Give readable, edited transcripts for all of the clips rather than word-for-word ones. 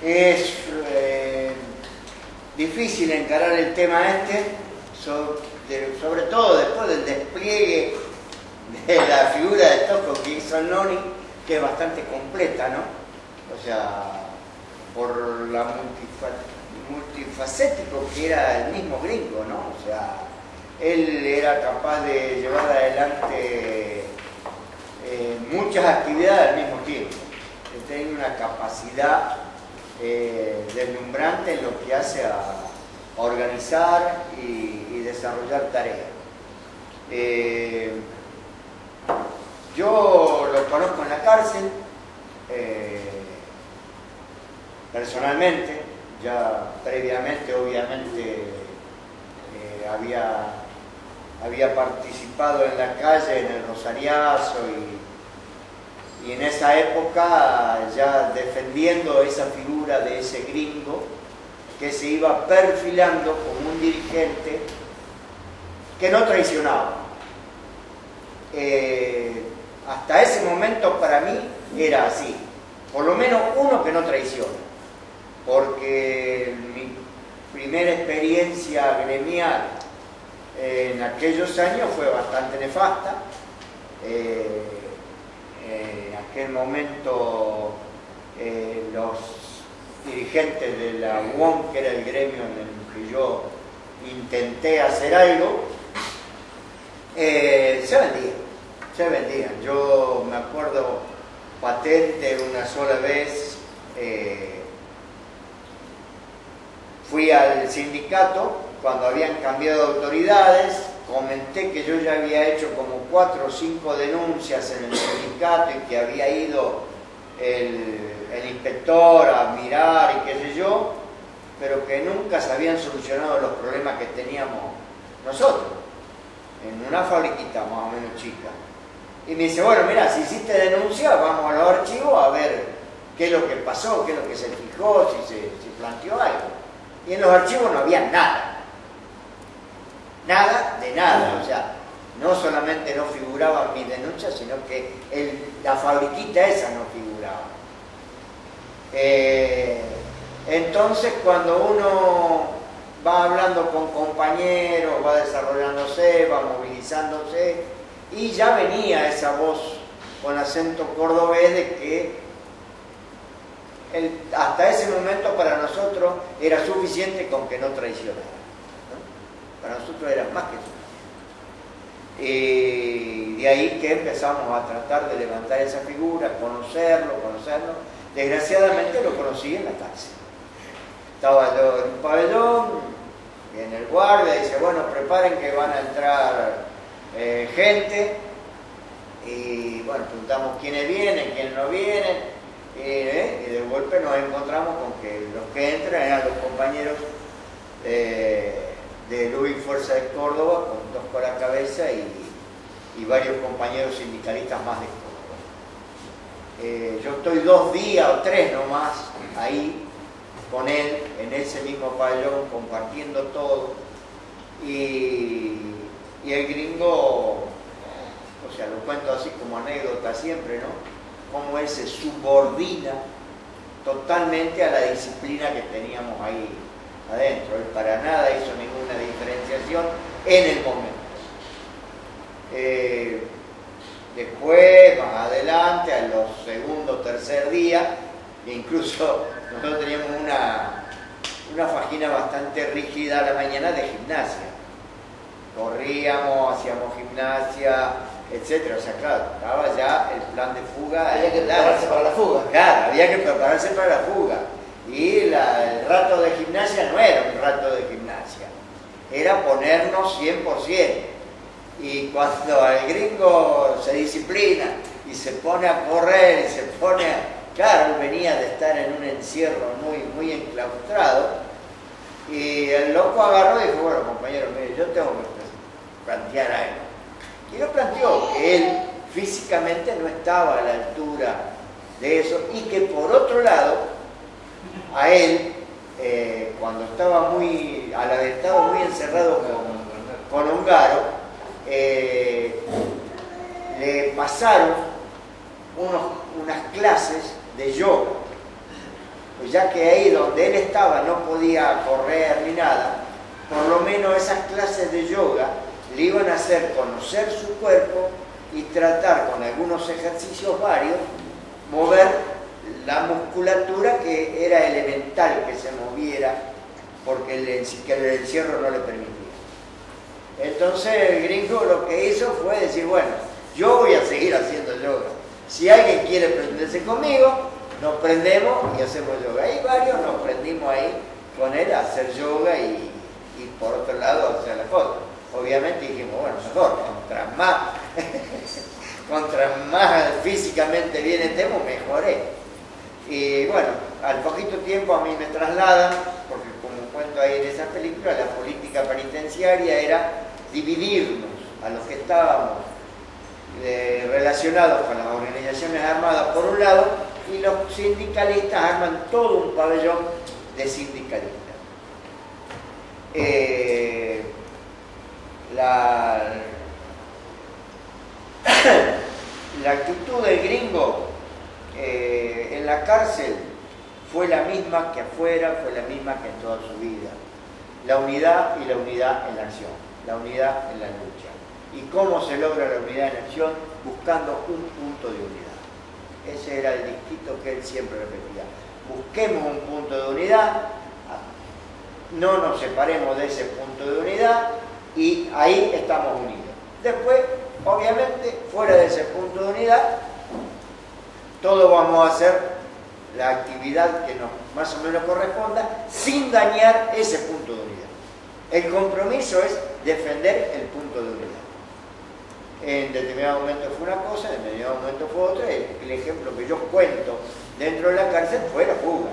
Es difícil encarar el tema sobre todo después del despliegue de la figura de Tocco que hizo Noni, que es bastante completa, ¿no? O sea, por la multifacético que era el mismo gringo, ¿no? O sea, él era capaz de llevar adelante muchas actividades al mismo tiempo. Él tenía una capacidad deslumbrante en lo que hace a organizar y desarrollar tareas. Yo lo conozco en la cárcel, personalmente, ya previamente obviamente había participado en la calle, en el Rosariazo y en esa época ya defendiendo esa figura de ese gringo que se iba perfilando como un dirigente que no traicionaba. Hasta ese momento para mí era así, por lo menos uno que no traiciona, porque mi primera experiencia gremial en aquellos años fue bastante nefasta. En aquel momento los dirigentes de la UOM, que era el gremio en el que yo intenté hacer algo, se vendían. Yo me acuerdo patente una sola vez, fui al sindicato cuando habían cambiado de autoridades, comenté que yo ya había hecho como 4 o 5 denuncias en el sindicato y que había ido el inspector a mirar y qué sé yo, pero que nunca se habían solucionado los problemas que teníamos nosotros, en una fabriquita más o menos chica. Y me dice, bueno, mira, si hiciste denuncia, vamos a los archivos a ver qué es lo que pasó, qué es lo que se fijó, si se planteó algo. Y en los archivos no había nada. Nada de nada. O sea, no solamente no figuraban mis denuncias, sino que la fabriquita esa no figuraba. Entonces, cuando uno va hablando con compañeros, va desarrollándose, va movilizándose, y ya venía esa voz con acento cordobés de que hasta ese momento para nosotros era suficiente con que no traicionara, ¿no? Para nosotros era más que suficiente. Y de ahí que empezamos a tratar de levantar esa figura, conocerlo. Desgraciadamente lo conocí en la cárcel. Estaba yo en un pabellón, y en el guardia dice, bueno, preparen que van a entrar gente, y bueno, preguntamos quiénes vienen, quiénes no vienen, y de golpe nos encontramos con que los que entran eran los compañeros de Luis Fuerza de Córdoba, con 2 por la cabeza, y varios compañeros sindicalistas más de Córdoba. Yo estoy 2 días o 3 nomás ahí con él, en ese mismo pabellón, compartiendo todo, y el gringo, o sea, lo cuento así como anécdota siempre, ¿no? Cómo él se subordina totalmente a la disciplina que teníamos ahí adentro. Él para nada hizo ninguna diferenciación en el momento. Después, más adelante, a los segundo o tercer día, incluso nosotros teníamos una fajín bastante rígida a la mañana de gimnasia. Corríamos, hacíamos gimnasia, etcétera. O sea, claro, estaba ya el plan de fuga. Había que prepararse para la fuga. Claro, había que prepararse para la fuga. Y el rato de gimnasia no era un rato de gimnasia, era ponernos 100%. Y cuando el gringo se disciplina y se pone a correr y se pone a... Claro, venía de estar en un encierro muy enclaustrado, y el loco agarró y dijo, bueno, compañero, mire, yo tengo que plantear algo. Y lo planteó que él físicamente no estaba a la altura de eso, y que por otro lado, a él, cuando estaba muy encerrado con Ongaro, le pasaron unas clases de yoga, pues ya que ahí donde él estaba no podía correr ni nada, por lo menos esas clases de yoga le iban a hacer conocer su cuerpo y tratar con algunos ejercicios varios, mover la musculatura que era elemental que se moviera porque el encierro no le permitía. Entonces el gringo lo que hizo fue decir, bueno, yo voy a seguir haciendo yoga. Si alguien quiere prenderse conmigo, nos prendemos y hacemos yoga. Y varios nos prendimos ahí con él a hacer yoga y por otro lado hacer la foto. Obviamente dijimos, bueno, mejor, contra más físicamente bien estemos, mejoré. Y bueno, al poquito tiempo a mí me trasladan, porque como cuento ahí en esa película, la política penitenciaria era dividirnos a los que estábamos relacionados con las organizaciones armadas por un lado, y los sindicalistas arman todo un pabellón de sindicalistas. La actitud del gringo en la cárcel fue la misma que afuera, fue la misma que en toda su vida. La unidad y la unidad en la acción, la unidad en la lucha. ¿Y cómo se logra la unidad en la acción? Buscando un punto de unidad. Ese era el dictito que él siempre repetía. Busquemos un punto de unidad, no nos separemos de ese punto de unidad y ahí estamos unidos. Después, obviamente, fuera de ese punto de unidad, todos vamos a hacer la actividad que nos más o menos corresponda sin dañar ese punto de unidad. El compromiso es defender el punto de unidad. En determinado momento fue una cosa, en determinado momento fue otra. El ejemplo que yo cuento dentro de la cárcel fue la fuga.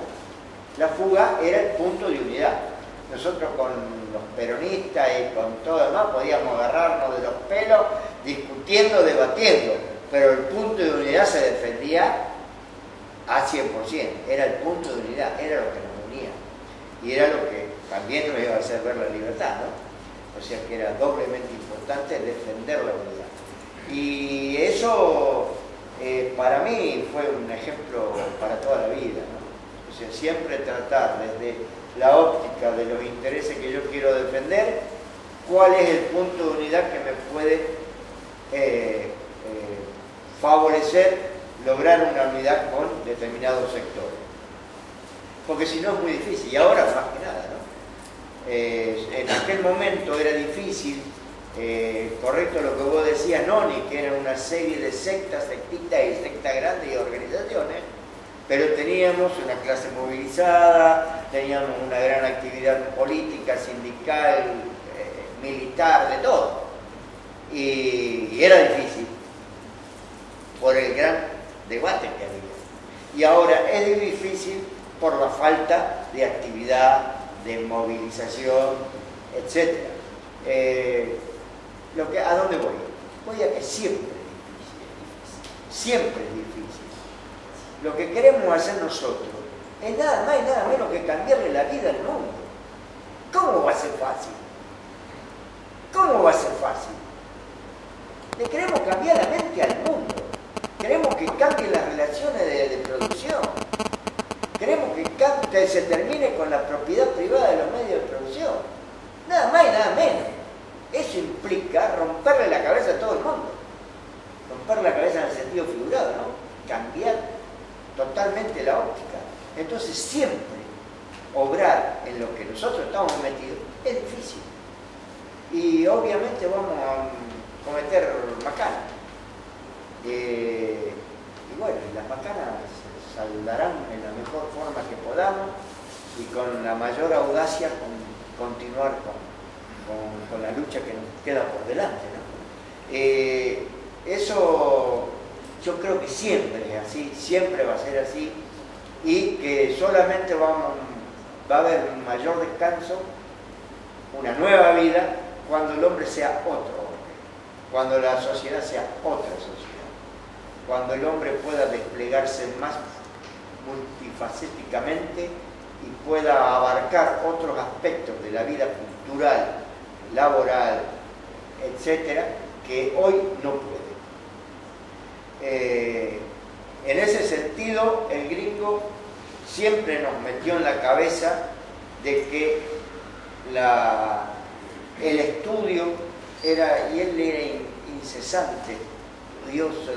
La fuga era el punto de unidad. Nosotros con los peronistas y con todo demás podíamos agarrarnos de los pelos discutiendo, debatiendo, pero el punto de unidad se defendía a 100%, era el punto de unidad, era lo que nos unía y era lo que también nos iba a hacer ver la libertad, ¿no? O sea que era doblemente importante defender la unidad. Y eso para mí fue un ejemplo para toda la vida, ¿no? O sea, siempre tratar desde la óptica de los intereses que yo quiero defender, cuál es el punto de unidad que me puede favorecer lograr una unidad con determinados sectores. Porque si no es muy difícil, y ahora más que nada, ¿no? En aquel momento era difícil, correcto lo que vos decías, Noni, que era una serie de sectas, sectitas y sectas grandes y organizaciones, pero teníamos una clase movilizada, teníamos una gran actividad política, sindical, militar, de todo. Y era difícil por el gran debate que había. Y ahora es difícil por la falta de actividad, de movilización, etc. ¿A dónde voy? Voy a que siempre es difícil. Siempre es difícil. Lo que queremos hacer nosotros es nada más y nada menos que cambiarle la vida al mundo. ¿Cómo va a ser fácil? ¿Cómo va a ser fácil? Le queremos cambiar la mente al mundo. Queremos que cambien las relaciones de producción. Queremos que se termine con la propiedad privada de los medios de producción. Nada más y nada menos. Eso implica romperle la cabeza a todo el mundo. Romperle la cabeza en el sentido figurado, ¿no? Cambiar totalmente la óptica. Entonces siempre obrar en lo que nosotros estamos metidos es difícil. Y obviamente vamos a cometer macanas. Y bueno, las macanas se saldarán en la mejor forma que podamos y con la mayor audacia continuar con la lucha que nos queda por delante, ¿no? Eso yo creo que siempre es así, siempre va a ser así y que solamente va a haber un mayor descanso, una nueva vida, cuando el hombre sea otro hombre, cuando la sociedad sea otra sociedad, cuando el hombre pueda desplegarse más multifacéticamente y pueda abarcar otros aspectos de la vida cultural, laboral, etcétera, que hoy no puede. En ese sentido, el gringo siempre nos metió en la cabeza de que el estudio era, y él era incesante, estudioso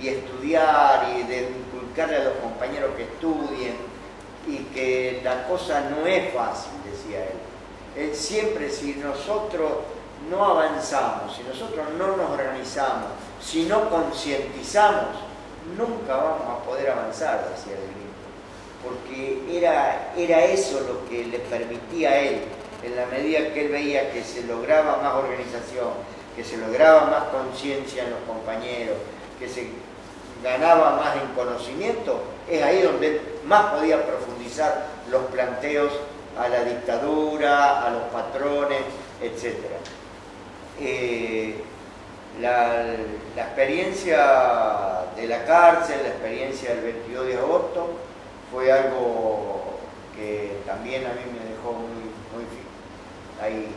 y estudiar y de inculcarle a los compañeros que estudien, y que la cosa no es fácil, decía él. Él siempre, si nosotros no avanzamos, si nosotros no nos organizamos, si no concientizamos, nunca vamos a poder avanzar, decía el gringo, porque era eso lo que le permitía a él, en la medida que él veía que se lograba más organización, que se lograba más conciencia en los compañeros, que se ganaba más en conocimiento, es ahí donde él más podía profundizar los planteos a la dictadura, a los patrones, etc. La experiencia de la cárcel, la experiencia del 22 de agosto, fue algo que también a mí me dejó muy fijo. Ahí,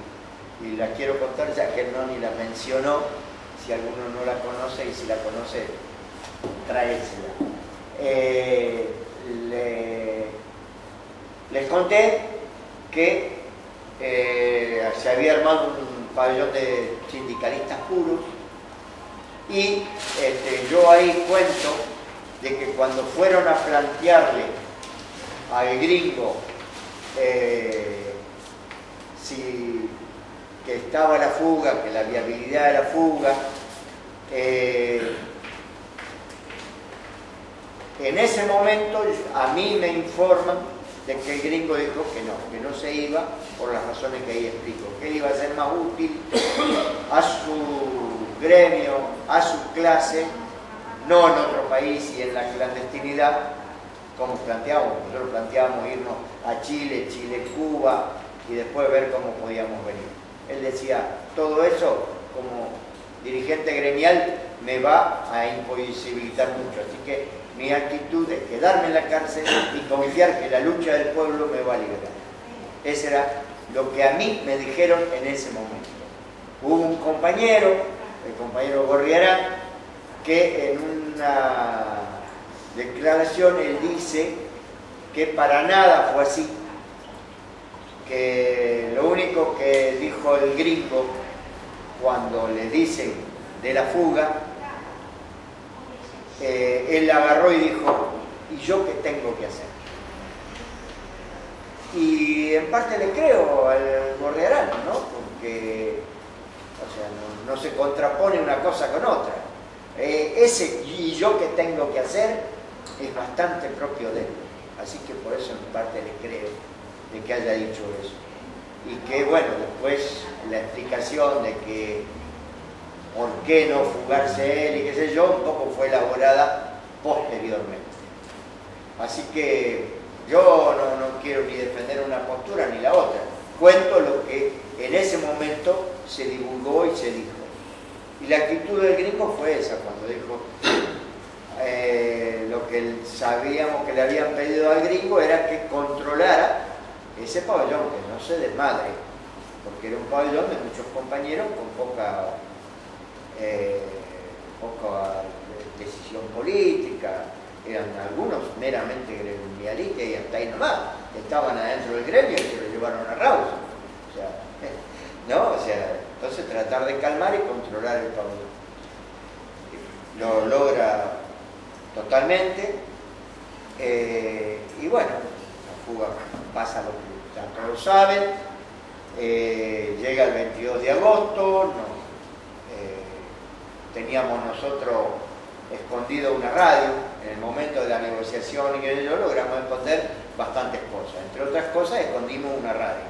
y la quiero contar, ya que él no ni la mencionó, si alguno no la conoce, y si la conoce, tráesela. Les conté que se había armado un pabellón de sindicalistas puros, y yo ahí cuento de que cuando fueron a plantearle al gringo que estaba la fuga, que la viabilidad de la fuga, en ese momento a mí me informan de que el gringo dijo que no se iba, por las razones que ahí explico, que él iba a ser más útil a su gremio, a su clase, no en otro país y en la clandestinidad, como planteábamos. Nosotros planteábamos irnos a Chile, Cuba, y después ver cómo podíamos venir. Él decía, todo eso como dirigente gremial me va a imposibilitar mucho, así que mi actitud es quedarme en la cárcel y confiar que la lucha del pueblo me va a liberar. Ese era lo que a mí me dijeron en ese momento. Hubo un compañero, el compañero Gorriarán, que en una declaración él dice que para nada fue así, que lo único que dijo el gringo cuando le dicen de la fuga, él agarró y dijo, ¿y yo qué tengo que hacer? Y en parte le creo al Gorriarán, ¿no? Porque, o sea, no se contrapone una cosa con otra. Ese ¿y yo qué tengo que hacer? Es bastante propio de él. Así que por eso en parte le creo de que haya dicho eso. Y que, bueno, después la explicación de que por qué no fugarse él y qué sé yo, un poco fue elaborada posteriormente. Así que yo no quiero ni defender una postura ni la otra. Cuento lo que en ese momento se divulgó y se dijo. Y la actitud del gringo fue esa, cuando dijo lo que sabíamos que le habían pedido al gringo era que controlara ese pabellón, que no se desmadre, porque era un pabellón de muchos compañeros con poca decisión política, eran algunos meramente gremialistas y hasta ahí nomás, estaban adentro del gremio y se lo llevaron a Rauso. O sea, ¿no? O sea, entonces tratar de calmar y controlar el pabellón. Lo logra totalmente, y bueno, la fuga pasa lo que ya todos saben, llega el 22 de agosto, teníamos nosotros escondido una radio en el momento de la negociación y que yo logramos esconder bastantes cosas. Entre otras cosas, escondimos una radio.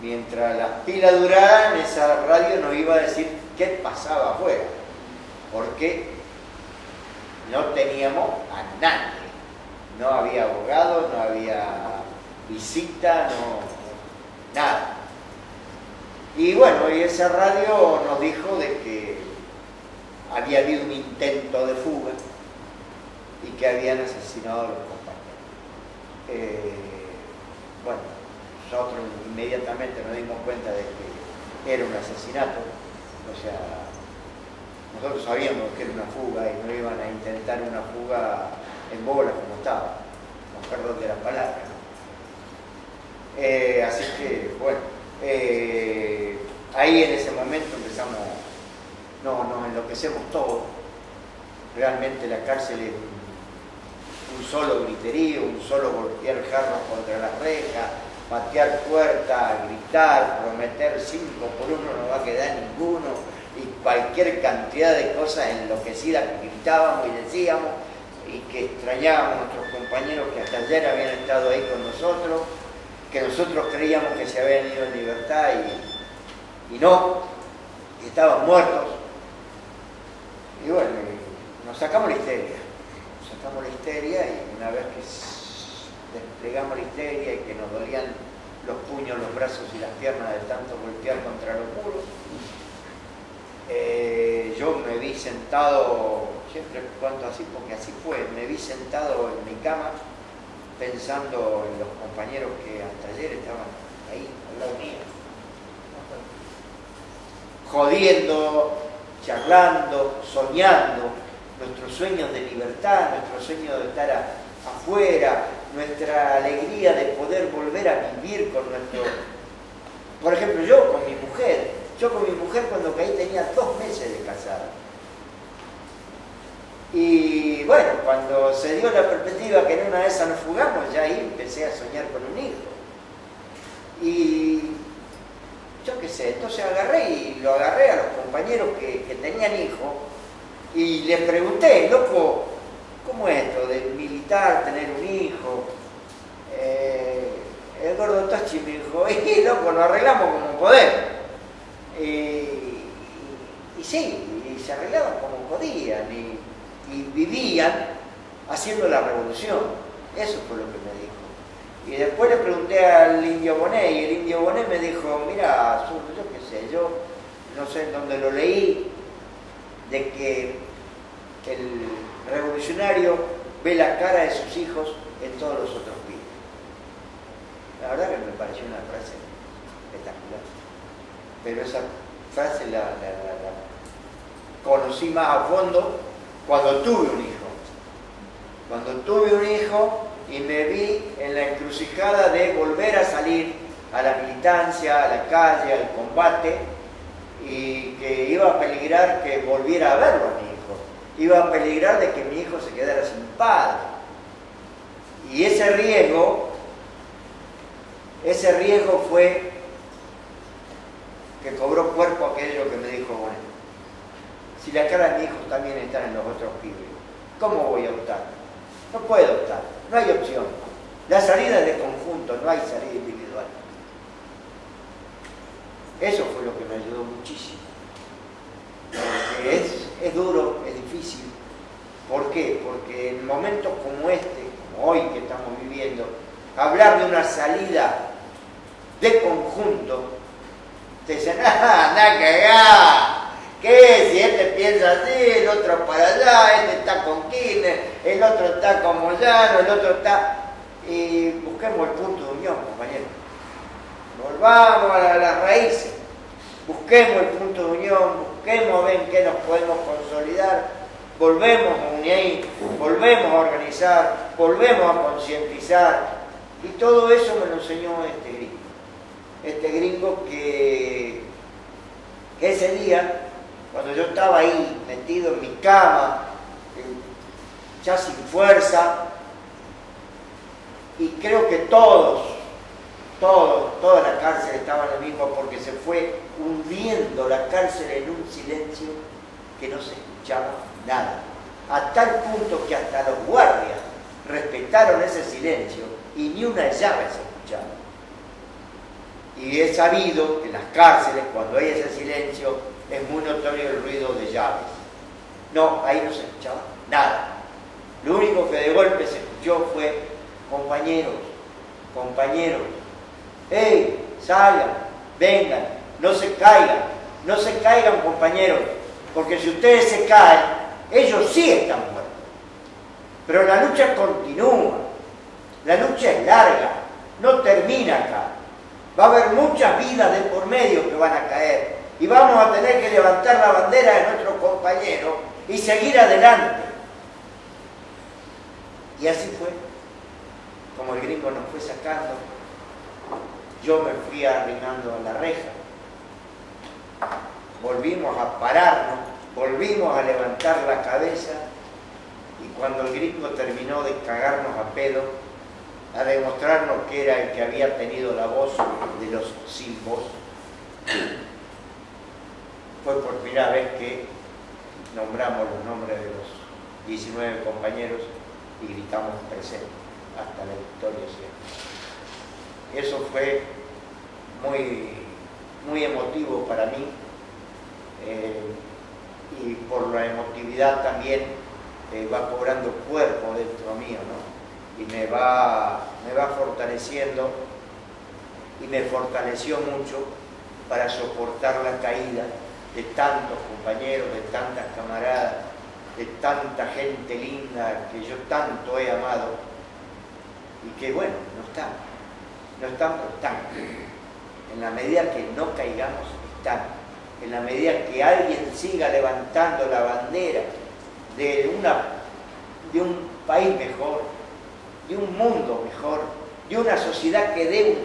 Mientras las pilas duraran, esa radio nos iba a decir qué pasaba afuera, porque no teníamos a nadie. No había abogado, no había visita, nada. Y bueno, y esa radio nos dijo de que había habido un intento de fuga y que habían asesinado a los compañeros. Bueno, nosotros inmediatamente nos dimos cuenta de que era un asesinato, o sea, nosotros sabíamos que era una fuga y no iban a intentar una fuga en bola como estaba. perdón de la palabra, ¿no? Así que, bueno, ahí en ese momento empezamos, nos enloquecemos todos. Realmente la cárcel es un solo griterío, un solo golpear jarros contra las rejas, patear puertas, gritar, prometer 5 por 1 no va a quedar ninguno, y cualquier cantidad de cosas enloquecidas que gritábamos y decíamos, y que extrañábamos a nuestros compañeros que hasta ayer habían estado ahí con nosotros, que nosotros creíamos que se habían ido en libertad y no, que estaban muertos. Y bueno, nos sacamos la histeria. Y una vez que desplegamos la histeria y que nos dolían los puños, los brazos y las piernas de tanto golpear contra los muros, yo me vi sentado, siempre cuento así porque así fue, me vi sentado en mi cama pensando en los compañeros que hasta ayer estaban ahí al lado mío, jodiendo, charlando, soñando nuestros sueños de libertad, nuestro sueño de estar afuera, nuestra alegría de poder volver a vivir con nuestro... Por ejemplo, yo con mi mujer cuando caí tenía 2 meses de casada. Y bueno, cuando se dio la perspectiva que en una de esas nos fugamos, ya ahí empecé a soñar con un hijo. Y yo qué sé, entonces lo agarré a los compañeros que tenían hijos y les pregunté, loco, ¿cómo es esto de militar, tener un hijo? El gordo Tochi me dijo, loco, lo arreglamos como podemos. Y sí, y se arreglaban como podían y vivían haciendo la revolución. Eso fue lo que me dijo. Y después le pregunté al Indio Bonet y el Indio Bonet me dijo, mira, yo qué sé, yo no sé en dónde lo leí, de que el revolucionario ve la cara de sus hijos en todos los otros pibes. La verdad que me pareció una frase espectacular. Pero esa frase la conocí más a fondo cuando tuve un hijo. Cuando tuve un hijo y me vi en la encrucijada de volver a salir a la militancia, a la calle, al combate, y que iba a peligrar que volviera a verlo a mi hijo. Iba a peligrar de que mi hijo se quedara sin padre. Y ese riesgo fue que cobró cuerpo aquello que me dijo, bueno, si la cara de mi hijo también está en los otros pibes, ¿cómo voy a optar? No puedo optar, no hay opción. La salida es de conjunto, no hay salida individual. Eso fue lo que me ayudó muchísimo. Porque es duro, es difícil. ¿Por qué? Porque en momentos como este, como hoy que estamos viviendo, hablar de una salida de conjunto, te dicen, anda cagá, ¿qué? Si este piensa así, el otro para allá, este está con Kirchner, el otro está con Moyano, el otro está... Y busquemos el punto de unión, compañeros. Volvamos a las raíces, busquemos el punto de unión, busquemos a ver en qué nos podemos consolidar, volvemos a unir, volvemos a organizar, volvemos a concientizar, y todo eso me lo enseñó este gringo que ese día, cuando yo estaba ahí metido en mi cama, ya sin fuerza, y creo que toda la cárcel estaba en lo mismo, porque se fue hundiendo la cárcel en un silencio que no se escuchaba nada, a tal punto que hasta los guardias respetaron ese silencio y ni una llave se escuchaba. Y he sabido que en las cárceles, cuando hay ese silencio, es muy notorio el ruido de llaves. No, ahí no se escuchaba nada. Lo único que de golpe se escuchó fue, compañeros, ¡hey! Salgan, vengan, no se caigan, compañeros, porque si ustedes se caen, ellos sí están muertos. Pero la lucha continúa, la lucha es larga, no termina acá. Va a haber muchas vidas de por medio que van a caer y vamos a tener que levantar la bandera de nuestros compañeros y seguir adelante. Y así fue. gringo nos fue sacando, yo me fui arrimando a la reja. Volvimos a pararnos, volvimos a levantar la cabeza, y cuando el gringo terminó de cagarnos a pedo, a demostrarnos que era el que había tenido la voz de los silbos, fue por primera vez que nombramos los nombres de los 19 compañeros y gritamos presente hasta la victoria siempre. Eso fue muy emotivo para mí, y por la emotividad también va cobrando cuerpo dentro mío, ¿no? Y me va fortaleciendo, y me fortaleció mucho para soportar la caída de tantos compañeros, de tantas camaradas, de tanta gente linda que yo tanto he amado, y que bueno, no están, pero están. En la medida que no caigamos, están. En la medida que alguien siga levantando la bandera de un país mejor, de un mundo mejor, de una sociedad que dé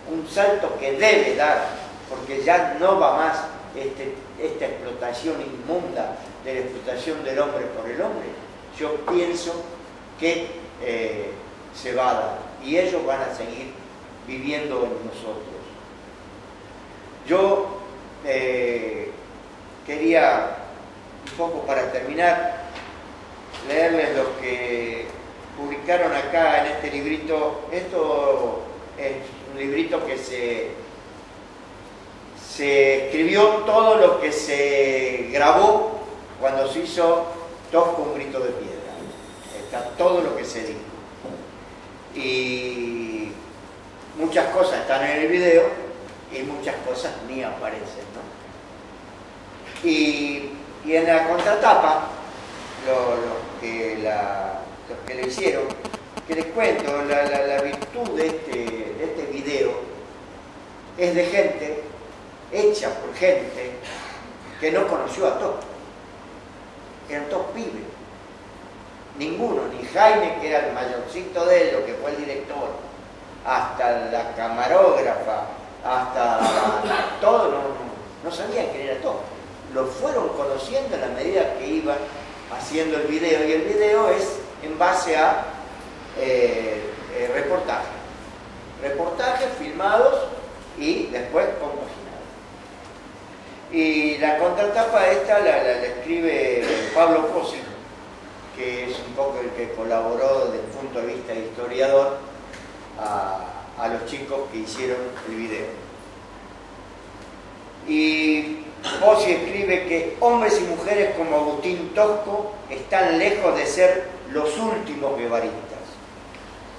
un salto que debe dar, porque ya no va más esta explotación inmunda de la explotación del hombre por el hombre. Yo pienso que se va a dar, y ellos van a seguir viviendo en nosotros. Yo quería, un poco para terminar, leerles lo que publicaron acá en este librito. Esto es un librito que se escribió todo lo que se grabó cuando se hizo Tosco, un grito de piedra. Está todo lo que se dijo. Y muchas cosas están en el video y muchas cosas ni aparecen, ¿no? Y en la contratapa, los que le hicieron, que les cuento, la virtud de este video es de gente, hecha por gente que no conoció a Tosco. Eran todos pibes. Ninguno, ni Jaime, que era el mayorcito de él, lo que fue el director, hasta la camarógrafa, hasta todo, no sabían quién era Tosco. Lo fueron conociendo en la medida que iban haciendo el video, y el video es en base a reportajes filmados y después compaginados. Y la contratapa esta la escribe Pablo Pozzi, que es un poco el que colaboró desde el punto de vista de historiador a los chicos que hicieron el video. Y Pozzi escribe que hombres y mujeres como Agustín Tosco están lejos de ser los últimos guevaristas.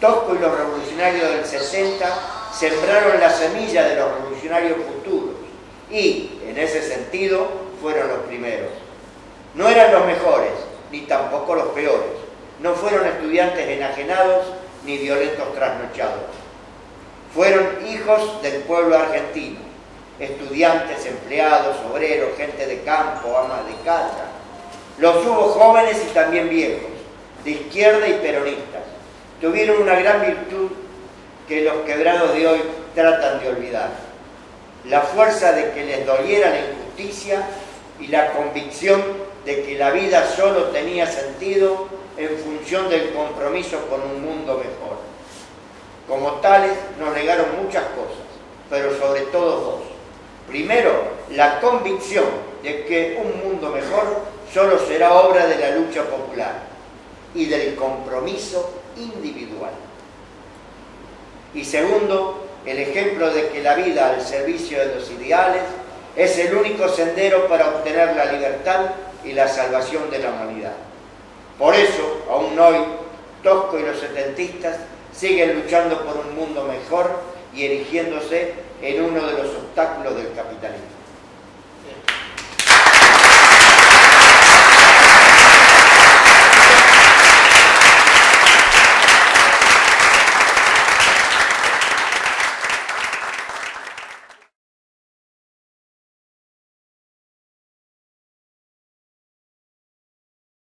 Tosco y los revolucionarios del 60 sembraron la semilla de los revolucionarios futuros y, en ese sentido, fueron los primeros. No eran los mejores, ni tampoco los peores. No fueron estudiantes enajenados ni violentos trasnochados. Fueron hijos del pueblo argentino, estudiantes, empleados, obreros, gente de campo, amas de casa. Los hubo jóvenes y también viejos, de izquierda y peronistas. Tuvieron una gran virtud que los quebrados de hoy tratan de olvidar: la fuerza de que les doliera la injusticia y la convicción de que la vida solo tenía sentido en función del compromiso con un mundo mejor. Como tales, nos negaron muchas cosas, pero sobre todo dos. Primero, la convicción de que un mundo mejor solo será obra de la lucha popular y del compromiso individual. Y segundo, el ejemplo de que la vida al servicio de los ideales es el único sendero para obtener la libertad y la salvación de la humanidad. Por eso, aún hoy, Tosco y los setentistas siguen luchando por un mundo mejor y erigiéndose en uno de los obstáculos del capitalismo.